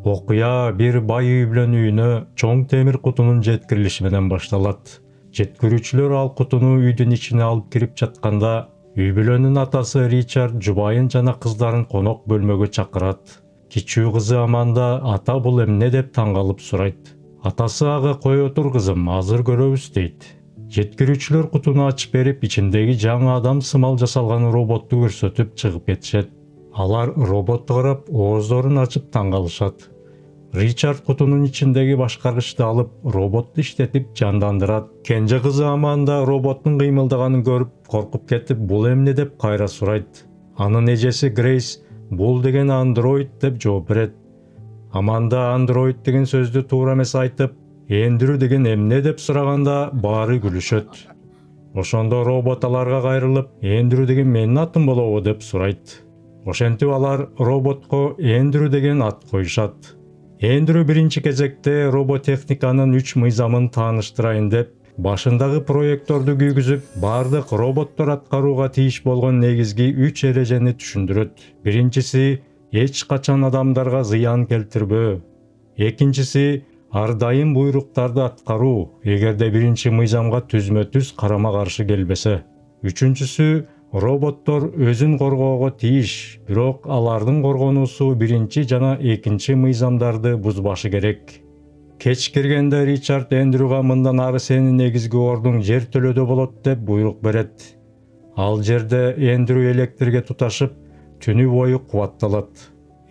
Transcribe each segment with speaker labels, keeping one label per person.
Speaker 1: Окуя бир бай үй бүлөнүн үйүнө чоң темир кутунун жеткирилиши менен башталат. Жеткирүүчүлөр ал кутуну үйдүн ичине алып кирип жатканда, үй бүлөнүн атасы Ричард жубайын жана кыздарын конок бөлмөгө чакырат. Кичүү кызы Аманда ата бул эмне деп таң калып сурайт. Атасы ага кое тур кызым, азыр көрөбүз дейт. Жеткирүүчүлөр кутуну ачып берип, ичиндеги жаңы адам сымал жасалган роботту көрсөтүп чыгып кетишет. Алар роботту карап ооздорун ачып таң калышат. Ричард кутунун ичиндеги башкаргычты алып, роботту иштетип жандандырат. Кенже кызы Аманда роботтун кыймылдаганын көрүп, коркуп кетип, бул эмне деп кайра сурайт. Анын эжеси Грейс бул деген андроид деп жооп берет. Аманда андроид деген сөздү туура эмес айтып, Эндрю деген эмне деп сураганда баары күлүшөт. Ошондо робот аларга кайрылып, Эндрю деген менин атым болобу деп сурайт. Ошентип алар роботко Эндрю деген ат коюшат. Эндрю биринчи кезекте роботехниканын 3 мыйзамын тааныштырайын деп, башындагы проекторду күйгүзүп, бардык роботтор аткарууга тийиш болгон негизги 3 эрежени түшүндүрөт. Биринчиси эч качан адамдарга зыян келтирбөө. Экинчиси ар дайым буйруктарды аткаруу, эгерде биринчи мыйзамга түзмө-түз карама-каршы келбесе. Үчүнчүсү роботтор өзүн коргоого тийиш, бирок алардын коргонуусу биринчи жана экинчи мыйзамдарды бузбашы керек. Кеч киргенде Ричард Эндрюга мындан ары сенин негизги ордуң жер төлөдө болот деп буйрук берет. Ал жерде Эндрю электрге туташып, түнү бою кубатталат.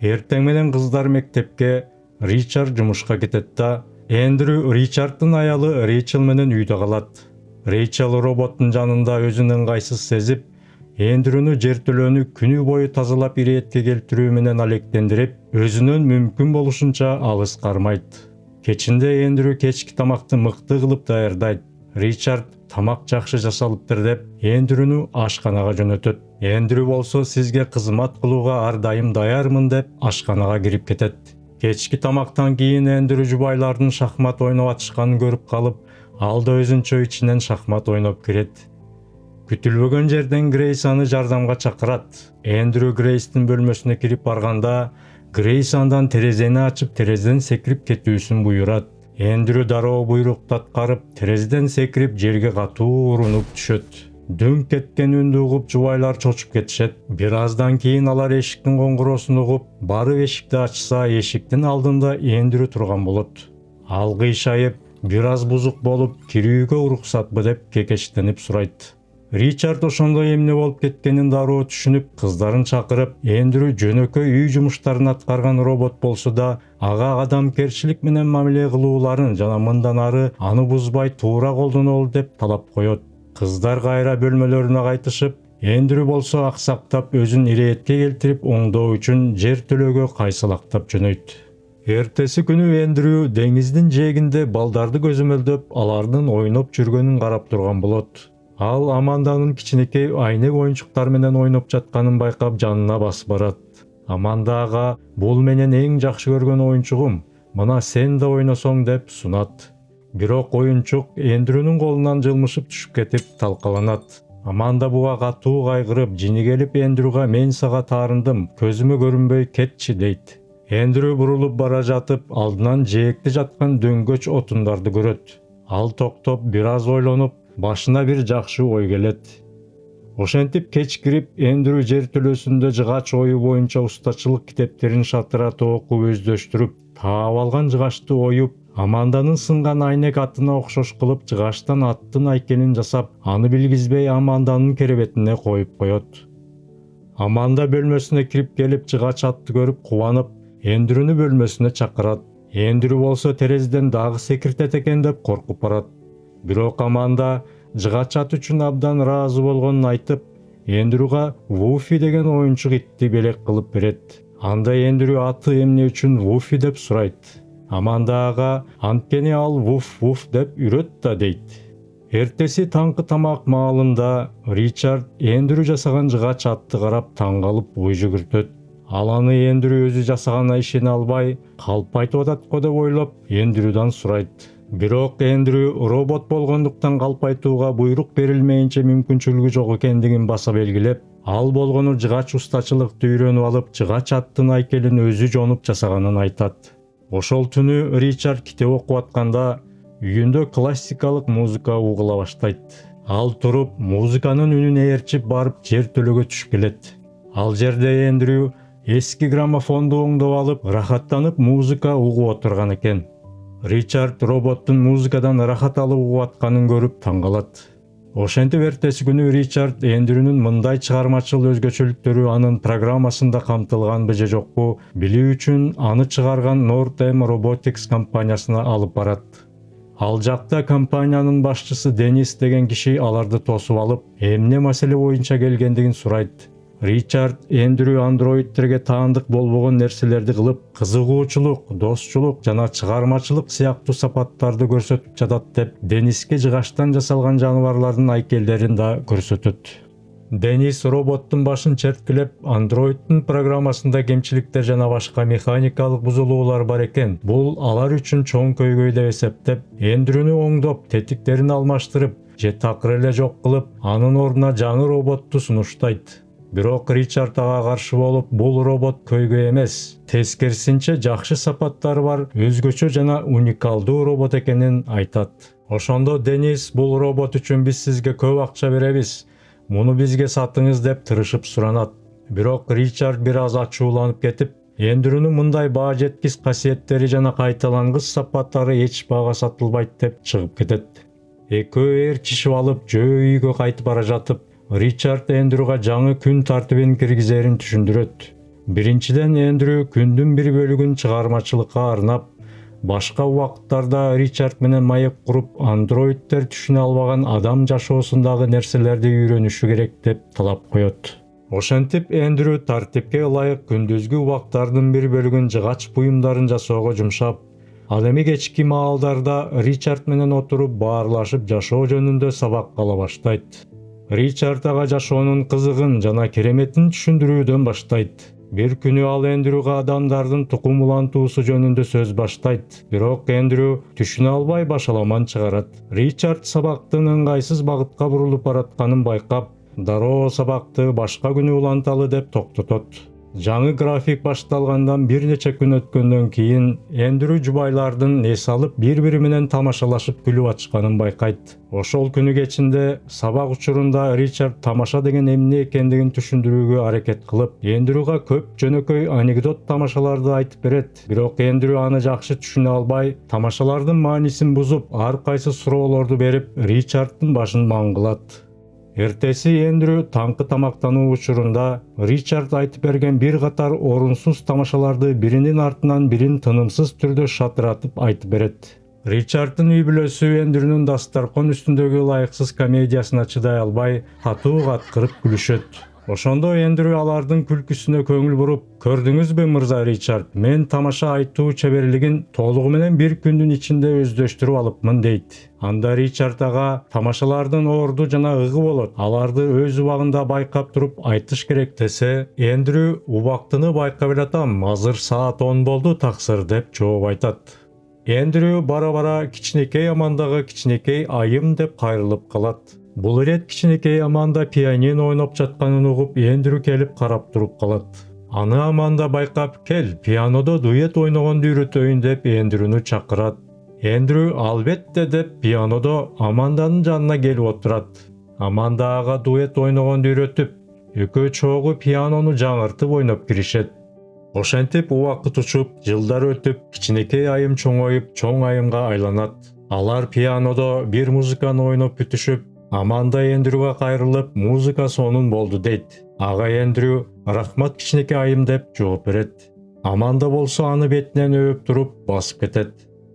Speaker 1: Эртең менен кыздар мектепке, Ричард жумушка кетет да, Эндрю Ричарддын аялы Рейчел менен үйдө калат. Рейчел роботтун жанында өзүн ыңгайсыз сезип, Эндрюнү жертөлөөнү күнү бою тазалап иретке келтирүү менен алектендирип, өзүнөн мүмкүн болушунча алыс кармайт. Кечинде Эндрю кечки тамакты мыкты кылып даярдайт. Ричард тамак жакшы жасалыптыр деп Эндрюнү ашканага жөнөтөт. Эндрю болсо сизге кызмат кылууга ар дайым даярмын деп ашканага кирип кетет. Кечки тамактан кийин Эндрю жубайлардын шахмат ойноп атышканын көрүп калып, ал да өзүнчө ичинен шахмат ойноп кирет. Күтүлбөгөн жерден Грейс аны жардамга чакырат. Эндрю Грейстин бөлмөсүнө кирип барганда, Грейс андан терезени ачып, терезеден секирип кетүүсүн буйрат. Эндрю дароо буйрукту аткарып, терезеден секирип жерге катуу урунуп түшөт. Дүңк кеткен үндү угуп жубайлар чочуп кетишет. Бир аздан кийин алар эшиктин коңгуроосун угуп, барып эшикти ачса, эшиктин алдында Эндрю турган болот. Ал кыйшайып, бир аз бузук болуп, кирүүгө уруксатпы деп кекештенип сурайт. Ричард ошондой эмне болуп кеткенин дароо түшүнүп, кыздарын чакырып, Эндрю жөнөкөй үй жумуштарын аткарган робот болсо да, ага адамкерчилик менен мамиле кылууларын жана мындан ары аны бузбай туура колдонолу деп талап коет. Кыздар кайра бөлмөлөрүнө кайтышып, Эндрю болсо аксактап өзүн иретке келтирип оңдоо үчүн жер төлөөгө кайсалактап жөнөйт. Эртеси күнү Эндрю деңиздин жээгинде балдарды көзөмөлдөп, алардын ойноп жүргөнүн карап турган болот. Ал Аманданын кичинекей айнек оюнчуктар менен ойноп жатканын байкап жанына басып барат. Аманда ага бул менен эң жакшы көргөн оюнчугум, мына сен да ойносоң деп сунат. Бирок оюнчук Эндрюнун колунан жылмышып түшүп кетип талкаланат. Аманда буга катуу кайгырып, жини келип Эндрюга мен сага таарындым, көзүмө көрүнбөй кетчи дейт. Эндрю бурулуп бара жатып, алдынан жээкте жаткан дөңгөч отундарды көрөт. Ал токтоп, бир аз ойлонуп, башына бир жакшы ой келет. Ошентип кеч кирип, Эндрю жер төлөөсүндө жыгач ою боюнча устачылык китептерин шатырата окуп өздөштүрүп, таап алган жыгачты оюп, Аманданын сынган айнек атына окшош кылып жыгачтан аттын айкелин жасап, аны билгизбей Аманданын керебетине коюп коет. Аманда бөлмөсүнө кирип келип, жыгач атты көрүп кубанып, Эндрюнү бөлмөсүнө чакырат. Эндрю болсо терезеден дагы секиртет экен деп коркуп барат. Бирок Аманда жыгач ат үчүн абдан ыраазы болгонун айтып, Эндрюга Вуфи деген оюнчук итти белек кылып берет. Анда Эндрю аты эмне үчүн Вуфи деп сурайт. Аманда ага анткени ал вуф-вуф деп үрөт да дейт. Эртеси таңкы тамак маалында Ричард Эндрю жасаган жыгач атты карап таң калып ой жүгүртөт. Ал аны Эндрю өзү жасаганына ишене албай, калп айтып атат го деп ойлоп, Эндрюдан сурайт. Бирок Эндрю робот болгондуктан калп айтууга буйрук берилмейинче мүмкүнчүлүгү жок экендигин баса белгилеп, ал болгону жыгач устачылыкты үйрөнүп алып, жыгач аттын айкелин өзү жонуп жасаганын айтат. Ошол түнү Ричард китеп окуп атканда үйүндө классикалык музыка угула баштайт. Ал туруп музыканын үнүн ээрчип барып жер төлөгө түшүп келет. Ал жерде Эндрю эски граммофонду оңдоп алып, рахаттанып музыка угуп отурган экен. Ричард роботтун музыкадан рахат алып угуп атканын көрүп таң калат. Ошентип эртеси күнү Ричард Эндрюнун мындай чыгармачыл өзгөчөлүктөрү анын программасында камтылганбы же жокпу билүү үчүн аны чыгарган Northern Robotics компаниясына алып барат. Ал жакта компаниянын башчысы Денис деген киши аларды тосуп алып, эмне маселе боюнча келгендигин сурайт. Ричард Эндрю андроидтерге таандык болбогон нерселерди кылып, кызыгуучулук, досчулук жана чыгармачылык сыяктуу сапаттарды көрсөтүп жатат деп Дениске жыгачтан жасалган жаныбарлардын айкелдерин да көрсөтөт. Денис роботтун башын черткилеп, андроидтун программасында кемчиликтер жана башка механикалык бузулуулар бар экен. Бул алар үчүн чоң көйгөй деп эсептеп, Эндрюнү оңдоп, тетиктерин алмаштырып, же такыр эле жок кылып, анын ордуна жаңы роботту сунуштайт. Бирок Ричард ага каршы болуп, бул робот көйгөй эмес, тескерисинче жакшы сапаттары бар, өзгөчө жана уникалдуу робот экенин айтат. Ошондо Денис бул робот үчүн биз сизге көп акча беребиз, муну бизге сатыңыз деп тырышып суранат. Бирок Ричард бир аз ачууланып кетип, Эндрюнун мындай баа жеткис касиеттери жана кайталангыс сапаттары эч баага сатылбайт деп чыгып кетет. Экөө ээрчишип алып, жөө үйгө кайтып бара жатып, Ричард Эндрюга жаңы күн тартибин киргизерин түшүндүрөт. Биринчиден Эндрю күндүн бир бөлүгүн чыгармачылыкка арнап, башка убакыттарда Ричард менен маек куруп, андроидтер түшүнө албаган адам жашоосундагы нерселерди үйрөнүшү керек деп талап коет. Ошентип Эндрю тартипке ылайык күндүзгү убактардын бир бөлүгүн жыгач буюмдарын жасоого жумшап, ал эми кечки маалдарда Ричард менен отуруп баарлашып жашоо жөнүндө сабак ала баштайт. Ричард ага жашоонун кызыгын жана кереметин түшүндүрүүдөн баштайт. Бир күнү ал Эндрюга адамдардын тукум улантуусу жөнүндө сөз баштайт. Бирок Эндрю түшүнө албай башаламан чыгарат. Ричард сабактын ыңгайсыз багытка бурулуп баратканын байкап, дароо сабакты башка күнү уланталы деп токтотот. Жаңы график башталгандан бир нече күн өткөндөн кийин Эндрю жубайлардын эс алып бири-бири менен тамашалашып күлүп атышканын байкайт. Ошол күнү кечинде сабак учурунда Ричард тамаша деген эмне экендигин түшүндүрүүгө аракет кылып, Эндрюга көп жөнөкөй анекдот тамашаларды айтып берет. Бирок Эндрю аны жакшы түшүнө албай, тамашалардын маанисин бузуп, ар кайсы суроолорду берип, Ричарддын башын маңгылат. Эртеси Эндрю таңкы тамактануу учурунда Ричард айтып берген бир катар орунсуз тамашаларды биринин артынан бирин тынымсыз түрдө шатыратып айтып берет. Ричарддын үй бүлөсү Эндрюнун дастаркон үстүндөгү ылайыксыз комедиясына чыдай албай, катуу каткырып күлүшөт. Ошондо Эндрю алардын күлкүсүнө көңүл буруп, "Көрдүңүзбү мырза Ричард, мен тамаша айтуу чеберлигин толугу менен бир күндүн ичинде өздөштүрүп алыпмын" дейт. Анда Ричард ага тамашалардын орду жана ыгы болот, аларды өз убагында байкап туруп айтыш керек десе, Эндрю убактыны байкап элатам, азыр саат 10 болду таксыр деп жооп айтат. Эндрю бара-бара кичинекей Амандагы кичинекей айым деп кайрылып калат. Бул ирет кичинекей Аманда пианино ойноп жатканын угуп, Эндрю келип карап туруп калат. Аны Аманда байкап, "Кел, пианодо дуэт ойногонду үйрөтөйүн" деп Эндрюнү чакырат. Эндрю албетте деп пианодо Аманданын жанына келип отурат. Аманда ага дуэт ойногонду үйрөтүп, экөө чогуу пианону жаңыртып ойноп киришет. Ошентип убакыт учуп, жылдар өтүп, кичинекей айым чоңоюп, чоң айымга айланат. Алар пианодо бир музыканы ойноп бүтүшүп, Аманда Эндрюга кайрылып, "Музыка сонун болду" дейт. Ага Эндрю "Рахмат кичинекей айым" деп жооп берет. Аманда болсо аны бетинен өбүп туруп басып кетет.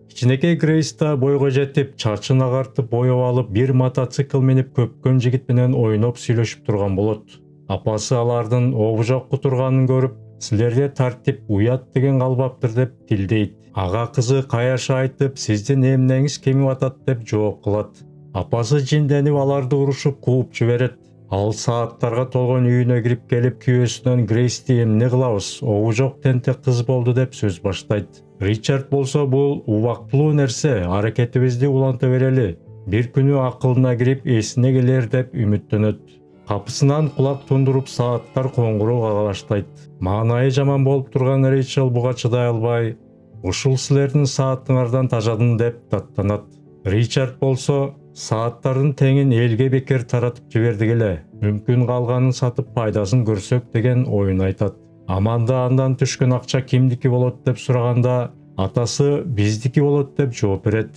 Speaker 1: Кичинекей Грейс да бойго жетип, чачын агартып боеп алып, бир мотоцикл минип көпкөн жигит менен ойноп сүйлөшүп турган болот. Апасы алардын обужокку турганын көрүп, "Силерде тартип, уят деген калбаптыр" деп тилдейт. Ага кызы каяша айтып, "Сиздин эмнеңиз кемип атат" деп жооп кылат. Апасы жинденип аларды урушуп кууп жиберет. Ал сааттарга толгон үйүнө кирип келип, күйөөсүнөн "Грейсти эмне кылабыз? Обужок тентек кыз болду" деп сөз баштайт. Ричард болсо бул убактылуу нерсе, аракетибизди уланта берели. Бир күнү акылына кирип, эсине келер деп үмүттөнөт. Капысынан кулак тундуруп сааттар коңгуроо кага баштайт. Маанайы жаман болуп турган Рейчел буга чыдай албай, Ушул силердин сааттыңардан тажадым деп даттанат. Ричард болсо сааттардын теңин элге бекер таратып жибердик эле. Мүмкүн калганын сатып пайдасын көрсөк деген оюн айтат. Аманда андан түшкөн акча кимдики болот деп сураганда атасы биздики болот деп жооп берет.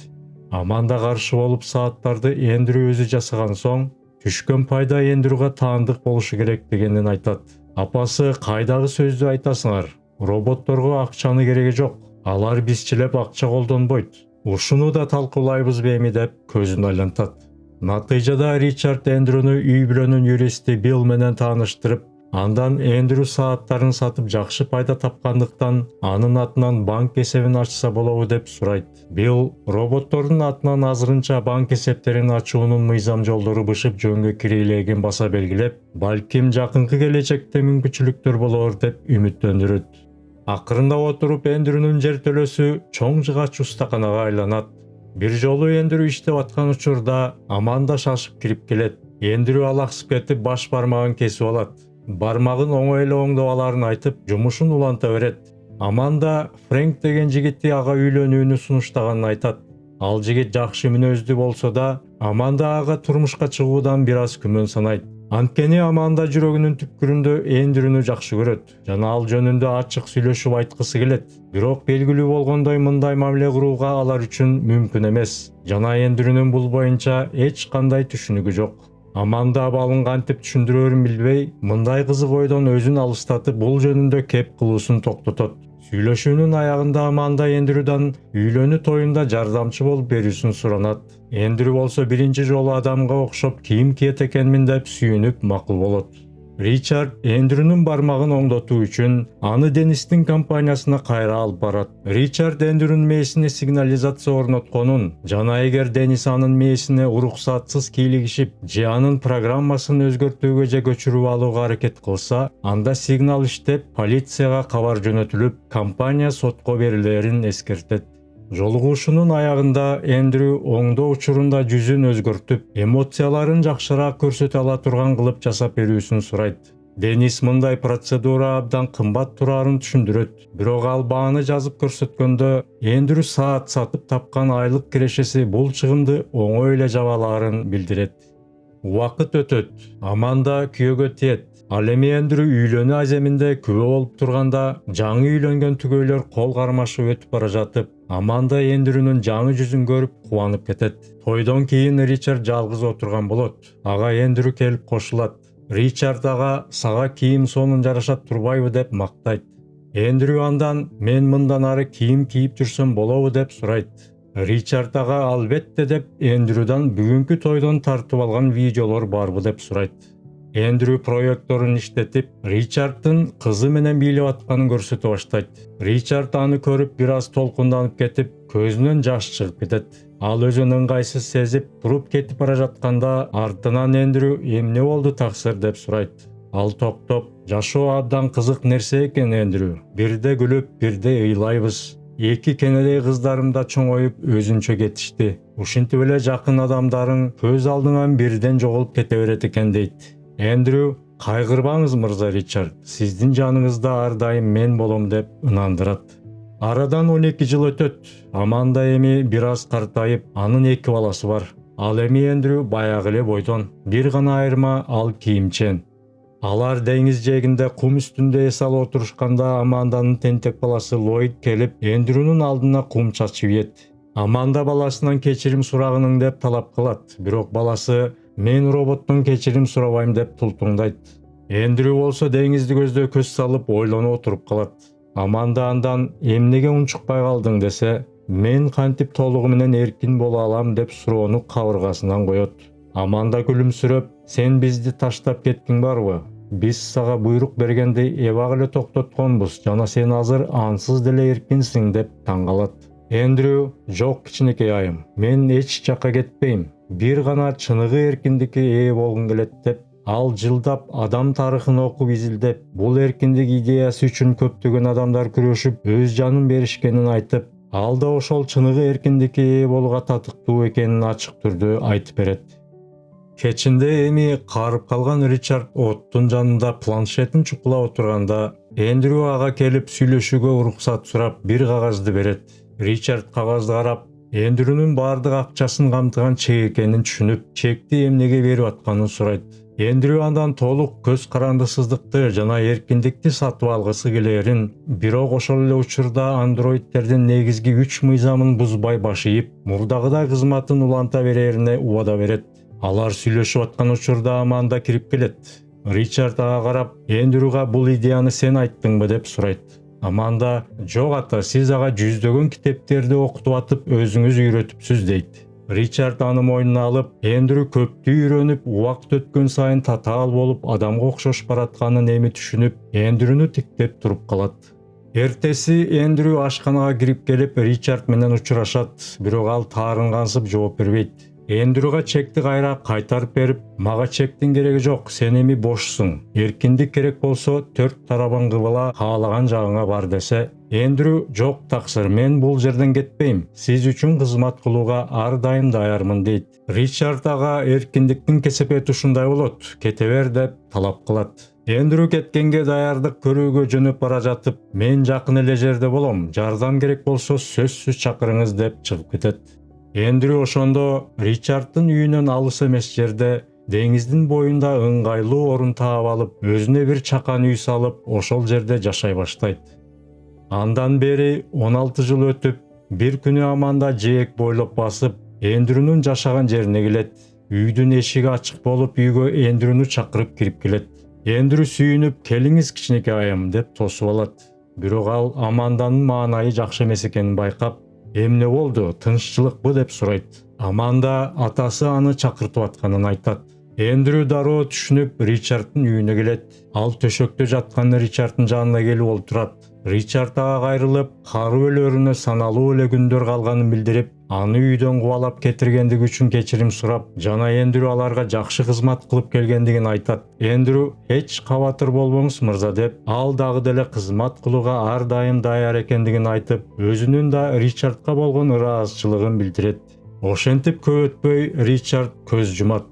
Speaker 1: Аманда каршы болуп сааттарды Эндрю өзү жасаган соң түшкөн пайда Эндрюга таандык болушу керек дегенин айтат. Апасы кайдагы сөздү айтасыңар? Роботторго акчаны кереги жок. Алар бизчилеп акча колдонбойт. Ушуну да талкуулайбызбы эми деп көзүн айлантат. Натыйжада Ричард Эндрюнү үй бүлөнүн юристи Билл менен тааныштырып, андан Эндрю сааттарын сатып жакшы пайда тапкандыктан анын атынан банк эсебин ачса болобу деп сурайт. Билл роботтордун атынан азырынча банк эсептерин ачуунун мыйзам жолдору бышып жөнгө кирелегин баса белгилеп, балким жакынкы келечекте мүмкүнчүлүктөр болор деп үмүттөндүрөт. Акырында отуруп Эндрюнун жертөлөсү чоң жыгач устаканага айланат. Бир жолу Эндрю иштеп аткан учурда Аманда шашып кирип келет. Эндрю алаксып кетип баш бармагын кесип алат. Бармагын оңой эле оңдоп аларын айтып, жумушун уланта берет. Аманда Фрэнк деген жигитти ага үйлөнүүнү сунуштаганын айтат. Ал жигит жакшы мүнөздүү болсо да, Аманда ага турмушка чыгуудан бир аз күмөн санайт. Анткени Аманда жүрөгүнүн түпкүрүндө Эндрюнү жакшы көрөт жана ал жөнүндө ачык сүйлөшүп айткысы келет. Бирок белгилүү болгондой мындай мамиле курууга алар үчүн мүмкүн эмес. Жана Эндрюнүн бул боюнча эч кандай түшүнүгү жок. Аманда балын кантип түшүндүрөрүн билбей, мындай кызык ойдон өзүн алыстатып, бул жөнүндө кеп кылуусун токтотот. Сүйлөшүүнүн аягында Аманда Эндрюдан үйлөнүү тоюнда жардамчы болуп берүүсүн суранат. Эндрю болсо биринчи жолу адамга окшоп кийим киет экенмин деп сүйүнүп макул болот. Ричард Эндрюнун бармагын оңдотуу үчүн аны Денистин компаниясына кайра алып барат. Ричард Эндрюнун мээсине сигнализация орнотконун жана эгер Денис анын мээсине уруксатсыз кийлигишип же анын программасын өзгөртүүгө же көчүрүп алууга аракет кылса, анда сигнал иштеп, полицияга кабар жөнөтүлүп, компания сотко берилерин эскертет. Жолугушуунун аягында Эндрю оңдоо учурунда жүзүн өзгөртүп, эмоцияларын жакшыраак көрсөтө ала турган кылып жасап берүүсүн сурайт. Денис мындай процедура абдан кымбат тураарын түшүндүрөт. Бирок ал бааны жазып көрсөткөндө Эндрю саат сатып тапкан айлык кирешеси бул чыгымды оңой эле жаба алаарын билдирет. Убакыт өтөт. Аманда күйөөгө тиет. Ал эми Эндрю үйлөнүү аземинде күбө болуп турганда, жаңы үйлөнгөн түгөйлөр кол кармашып өтүп бара жатып, Аманда Эндрюнун жаңы жүзүн көрүп кубанып кетет. Тойдон кийин Ричард жалгыз отурган болот. Ага Эндрю келип кошулат. Ричард ага сага кийим сонун жарашат турбайбы деп мактайт. Эндрю андан мен мындан ары кийим кийип жүрсөм болобу деп сурайт. Ричард ага албетте деп Эндрюдан бүгүнкү тойдон тартып алган видеолор барбы деп сурайт. Эндрю проекторун иштетип, Ричарддын кызы менен бийлеп атканын көрсөтө баштайт. Ричард аны көрүп бир аз толкунданып кетип, көзүнөн жаш чыгып кетет. Ал өзүн ыңгайсыз сезип, туруп кетип бара жатканда, артынан Эндрю эмне болду таксыр деп сурайт. Ал токтоп, жашоо абдан кызык нерсе экен Эндрю. Бирде күлүп, бирде ыйлайбыз. Эки кенедей кыздарым да чоңоюп өзүнчө кетишти. Ушинтип эле жакын адамдарың көз алдыңан бирден жоголуп кете берет экен дейт. Эндрю, кайгырбаңыз мырза Ричард, сиздин жаныңызда ар дайым мен болом деп ынандырат. Арадан 12 жыл өтөт. Аманда эми бир аз картайып, анын 2 баласы бар. Ал эми Эндрю баягы эле бойдон. Бир гана айырма ал кийимчен. Алар деңиз жээгинде кум үстүндө эс алып отурушканда Аманданын тентек баласы Ллойд келип, Эндрюнун алдына кум чачып ийет. Аманда баласынан кечирим сурагының деп талап кылат, бирок баласы мен роботтон кечирим сурабайм деп тултуңдайт. Эндрю болсо деңизди көздөй көз салып ойлонуп отуруп калат. Аманда андан эмнеге унчукпай калдың десе, мен кантип толугу менен эркин боло алам деп суроону кабыргасынан коет. Аманда күлүмсүрөп, сен бизди таштап кеттиң барбы? Биз сага буйрук бергенди эбак эле токтотконбуз жана сен азыр ансыз деле эркинсиң деп таң калат. Эндрю, жок кичинекей айым, мен эч жакка кетпейм. Бир гана чыныгы эркиндикке ээ болгум келет деп, ал жылдап адам тарыхын окуп изилдеп, бул эркиндик идеясы үчүн көптөгөн адамдар күрөшүп, өз жанын беришкенин айтып, ал да ошол чыныгы эркиндикке ээ болууга татыктуу экенин ачык түрдө айтып берет. Кечинде эми карып калган Ричард оттун жанында планшетин чукулап отурганда, Эндрю ага келип сүйлөшүүгө уруксат сурап бир кагазды берет. Ричард кагазды карап, Эндрюнун бардык акчасын камтыган чек экенин түшүнүп, чекти эмнеге берип атканын сурайт. Эндрю андан толук көз карандысыздыкты жана эркиндикти сатып алгысы келерин, бирок ошол эле учурда андроидтердин негизги 3 мыйзамын бузбай баш ийип, мурдагыдай кызматын уланта берерине убада берет. Алар сүйлөшүп аткан учурда Аманда кирип келет. Ричард ага карап, Эндрюга бул идеяны сен айттыңбы деп сурайт. Аманда, жок ата, сиз ага жүздөгөн китептерди окутуп атып өзүңүз үйрөтүпсүз дейт. Ричард аны мойнуна алып, Эндрю көптү үйрөнүп, убакыт өткөн сайын татаал болуп, адамга окшош баратканын эми түшүнүп, Эндрюнү тиктеп туруп калат. Эртеси Эндрю ашканага кирип келип, Ричард менен учурашат, бирок ал таарынгансып жооп бербейт. Эндрюга чекти кайра кайтарып берип, мага чектин кереги жок, сен эми бошсуң. Эркиндик керек болсо 4 тарабан кыбыла каалаган жагыңа бар десе, Эндрю жок таксыр, мен бул жерден кетпейм. Сиз үчүн кызмат кылууга ар дайым даярмын дейт. Ричард ага эркиндиктин кесепети ушундай болот, кете бер деп талап кылат. Эндрю кеткенге даярдык көрүүгө жөнөп бара жатып, мен жакын эле жерде болом, жардам керек болсо сөзсүз чакырыңыз деп чыгып кетет. Эндрю ошондо Ричарддын үйүнөн алыс эмес жерде деңиздин боюнда ыңгайлуу орун таап алып, өзүнө бир чакан үй салып, ошол жерде жашай баштайт. Андан бери 16 жыл өтүп, бир күнү Аманда жээк бойлоп басып, Эндрюнун жашаган жерине келет. Үйдүн эшиги ачык болуп, үйгө Эндрюнү чакырып кирип келет. Эндрю сүйүнүп, келиңиз кичинекей айым деп тосуп алат. Бирок ал Аманданын маанайы жакшы эмес экенин байкап, эмне болду, тынччылыкпы деп сурайт. Аманда атасы аны чакыртып атканын айтат. Эндрю дароо түшүнүп, Ричарддын үйүнө келет. Ал төшөктө жаткан Ричарддын жанына келип олтурат. Ричард ага кайрылып, каруу өлөрүнө саналуу эле күндөр калганын билдирип, аны үйдөн кубалап кетиргендиги үчүн кечирим сурап, жана Эндрю аларга жакшы кызмат кылып келгендигин айтат. Эндрю, эч кабатыр болбоңуз мырза деп, ал дагы деле кызмат кылууга ар дайым даяр экендигин айтып, өзүнүн да Ричардга болгон ыраазычылыгын билдирет. Ошентип көп өтпөй Ричард көз жумат.